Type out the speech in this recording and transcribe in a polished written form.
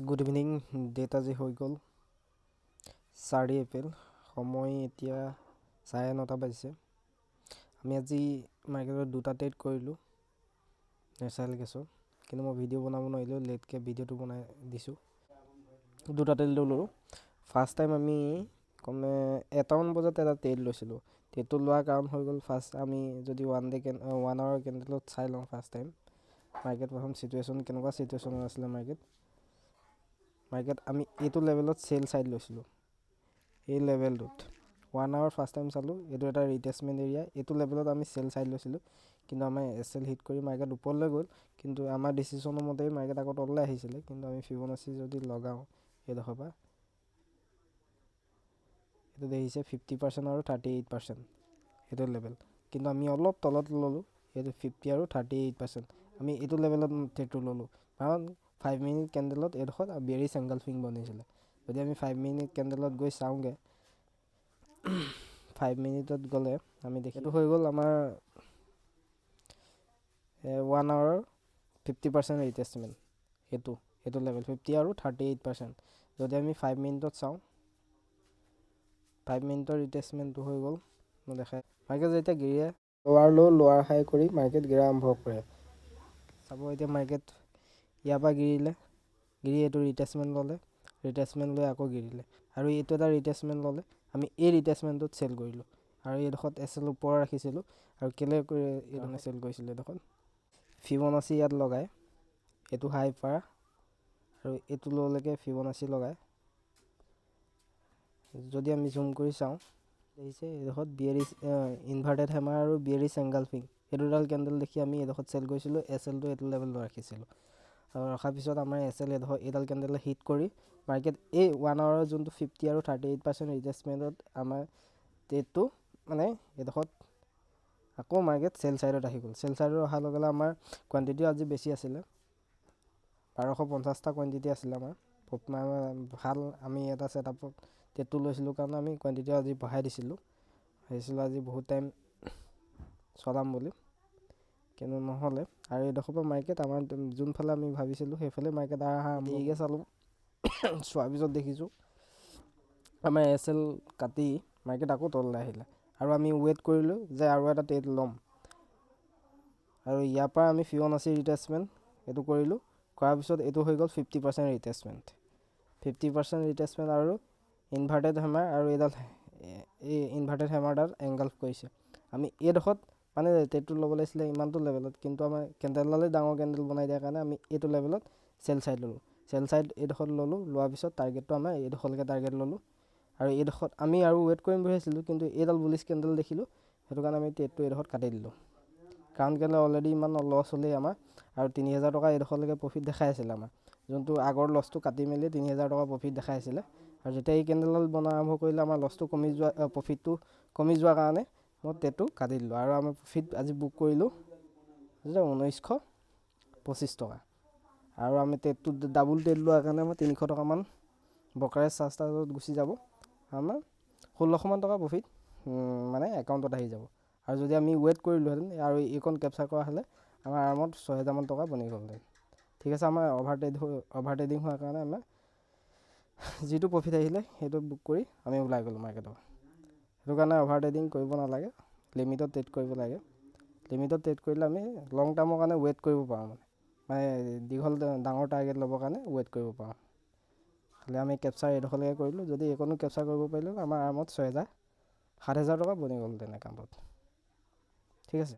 Good evening. Date আজি হৈ গ'ল 4 এপ্ৰিল। সময় এতিয়া 9:30 বাজিছে। আমি আজি মাৰ্কেটত 2টা ট্ৰেড কৰিলোঁ নেচাৰেল গেছৰ, কিন্তু মই ভিডিঅ' বনাব নোৱাৰিলোঁ, লেটকৈ ভিডিঅ'টো বনাই দিছোঁ। 2টা ট্ৰেড ল'লোঁ। ফাৰ্ষ্ট টাইম আমি কমে 1টামান বজাত এটা ট্ৰেড লৈছিলোঁ। ট্ৰেডটো লোৱাৰ কাৰণ হৈ গ'ল, ফাৰ্ষ্ট আমি যদি 1 আৱাৰ কেণ্ডেলত চাই লওঁ, ফাৰ্ষ্ট টাইম মাৰ্কেট প্ৰথম চিটুৱেশ্যন কেনেকুৱা চিটুৱেশ্যনত আছিলে মাৰ্কেট আমি এইটো লেভেলত চেল চাইড লৈছিলোঁ। এই লেভেলটোত 1 আৱাৰ ফাৰ্ষ্ট টাইম চালোঁ, এইটো এটা ৰিটেচমেণ্ট এৰিয়া। এইটো লেভেলত আমি চেল চাইড লৈছিলোঁ, কিন্তু আমাৰ SL হিট কৰি মাৰ্কেট ওপৰলৈ গ'ল। কিন্তু আমাৰ ডিচিশ্যনৰ মতেই মাৰ্কেট আকৌ তললৈ আহিছিলে, কিন্তু আমি ফিবনাচি যদি লগাওঁ এইডোখৰ পৰা, এইটো দেখিছে 50% আৰু 38% এইটো লেভেল, কিন্তু আমি অলপ তলত ল'লোঁ, এইটো 50 আৰু 38%। আমি এইটো লেভেলত ট্ৰেডটো ল'লোঁ, কাৰণ 5 মিনিট কেণ্ডেলত এইডোখৰত বেৰিছ এংগলফিং বনিছিলে। যদি আমি 5 মিনিট কেণ্ডেলত গৈ চাওঁগৈ, 5 মিনিটত গ'লে আমি এইটো হৈ গ'ল আমাৰ 1 আৱাৰৰ 50% ৰিটেচমেণ্ট। এইটো লেভেল 50 আৰু 38%। যদি আমি 5 মিনিটত চাওঁ, 5 মিনিটৰ ৰিটেচমেণ্টটো হৈ গ'ল, মই দেখাই মাৰ্কেট যেতিয়া গিৰে লোৱাৰ ল' লোৱাৰ হাই কৰি মাৰ্কেট গিৰা আৰম্ভ কৰে। চাব এতিয়া মাৰ্কেট ইয়াৰ পৰা গিৰি এইটো ৰিটেচমেণ্ট ল'লে, ৰিটেচমেণ্ট লৈ আকৌ গিৰিলে, আৰু এইটো এটা ৰিটেচমেণ্ট ল'লে। আমি এই ৰিটেচমেণ্টটোত চেল কৰিলোঁ, আৰু এইডোখৰত SL ওপৰত ৰাখিছিলোঁ। আৰু কেলৈ এইডোখৰত চেল কৰিছিলোঁ, এইডোখৰত ফিবনাচি ইয়াত লগাই এইটো হাই পাৰা আৰু এইটো ল'লৈকে ফিবনাচি লগাই যদি আমি জুম কৰি চাওঁ, দেখিছে এইডোখৰত বিয়েৰিছ ইনভাৰ্টেড হেমাৰ আৰু বিয়েৰিছ এংগলফিং, এই দুডাল কেণ্ডেল দেখি আমি এইডোখৰত চেল কৰিছিলোঁ। SLটো এইটো লেভেলত ৰাখিছিলোঁ, আৰু ৰখাৰ পিছত আমাৰ SL এইডাল কেণ্ডেলে হিট কৰি মাৰ্কেট এই 1 আৱাৰৰ যোনটো 50 আৰু 38% ৰিটেচমেণ্টত আমাৰ ট্ৰেডটো মানে এইডোখৰত আকৌ মাৰ্কেট চেল চাইডত আহি গ'ল। চেল চাইডত অহাৰ লগে লগে আমাৰ কোৱান্টিটিও আজি বেছি আছিলে, 1250টা কোৱান্টিটি আছিলে আমাৰ। ভাল আমি এটা ছেটআপত ট্ৰেডটো লৈছিলোঁ, কাৰণে আমি কোৱান্টিটিও আজি বঢ়াই দিছিলোঁ। ভাবিছিলোঁ আজি বহুত টাইম চলাম বুলি, কিন্তু নহ'লে। আৰু এইডোখৰ পৰা মাৰ্কেট আমাৰ যোনফালে আমি ভাবিছিলোঁ সেইফালে মাৰ্কেট অহা দেৰিকৈ চালোঁ। চোৱাৰ পিছত দেখিছোঁ আমাৰ SL কাটি মাৰ্কেট আকৌ তললৈ আহিলে, আৰু আমি ৱেইট কৰিলোঁ যে আৰু এটা ট্ৰেড ল'ম। আৰু ইয়াৰ পৰা আমি ফিবনাচি ৰিটেচমেণ্ট এইটো কৰিলোঁ, কৰাৰ পিছত এইটো হৈ গ'ল 50% ৰিটেচমেণ্ট। 50% ৰিটেচমেণ্ট আৰু ইনভাৰ্টেড হেমাৰ, আৰু এই ইনভাৰ্টেড হেমাৰডাল এংগলফ কৰিছে। আমি এইডোখৰত মানে ট্ৰেডটো ল'ব লাগিছিলে ইমানটো লেভেলত, কিন্তু আমাৰ কেণ্ডেলডালেই ডাঙৰ কেণ্ডেল বনাই দিয়াৰ কাৰণে আমি এইটো লেভেলত চেল চাইড ল'লোঁ। চেল চাইড এইডোখৰত ল'লোঁ, লোৱাৰ পিছত টাৰ্গেটটো আমাৰ এইডোখৰলৈকে টাৰ্গেট ল'লোঁ। আৰু এইডোখৰত আমি আৰু ৱেইট কৰিম বুলি ভাবিছিলোঁ, কিন্তু এইডাল বুলিছ কেণ্ডেল দেখিলোঁ, সেইটো কাৰণে আমি ট্ৰেডটো এইডোখৰত কাটি দিলোঁ। কাৰণ কেলৈ অলৰেডি ইমান লছ হ'লেই আমাৰ, আৰু 3000 টকা এইডোখৰলৈকে প্ৰফিট দেখাই আছিলে আমাৰ, যোনটো আগৰ লছটো কাটি মেলি 3000 টকা প্ৰফিট দেখাই আছিলে। আৰু যেতিয়া এই কেণ্ডেলডাল বনোৱা আৰম্ভ কৰিলে আমাৰ লছটো প্ৰফিটটো কমি যোৱাৰ কাৰণে মই ট্ৰেডটো কাটি দিলোঁ। আৰু আমি প্ৰফিট আজি বুক কৰিলোঁ 1925 টকা। আৰু আমি ট্ৰেডটো ডাবুল ট্ৰেড লোৱাৰ কাৰণে আমাৰ 300 টকামান বকাৰে চাৰ্জত গুচি যাব, আমাৰ 1600মান টকা প্ৰফিট মানে একাউণ্টত আহি যাব। আৰু যদি আমি ৱেইট কৰিলোঁহেঁতেন আৰু এইকণ কেপচাৰ কৰা হ'লে আমাৰ আৰামত 6000মান টকা বনি গ'লহেঁতেন। ঠিক আছে, আমাৰ অভাৰ ট্ৰেডিং হোৱাৰ কাৰণে আমাৰ যিটো প্ৰফিট আহিলে সেইটো বুক কৰি আমি ওলাই গ'লোঁ মাৰ্কেটৰ। সেইটো কাৰণে অভাৰ ট্ৰেডিং কৰিব নালাগে, লিমিটত ট্ৰেড কৰিব লাগে। লিমিটত ট্ৰেড কৰিলে আমি লং টাৰ্মৰ কাৰণে ৱেইট কৰিব পাৰোঁ, মানে ডাঙৰ টাৰ্গেট ল'বৰ কাৰণে ৱেইট কৰিব পাৰোঁ। খালি আমি কেপচাৰ এইডোখৰলৈকে কৰিলোঁ, যদি এইকণো কেপচাৰ কৰিব পাৰিলোঁ আমাৰ আৰামত 6000-7000 টকা বনি গ'লহেঁতেন একাউণ্টত। ঠিক আছে।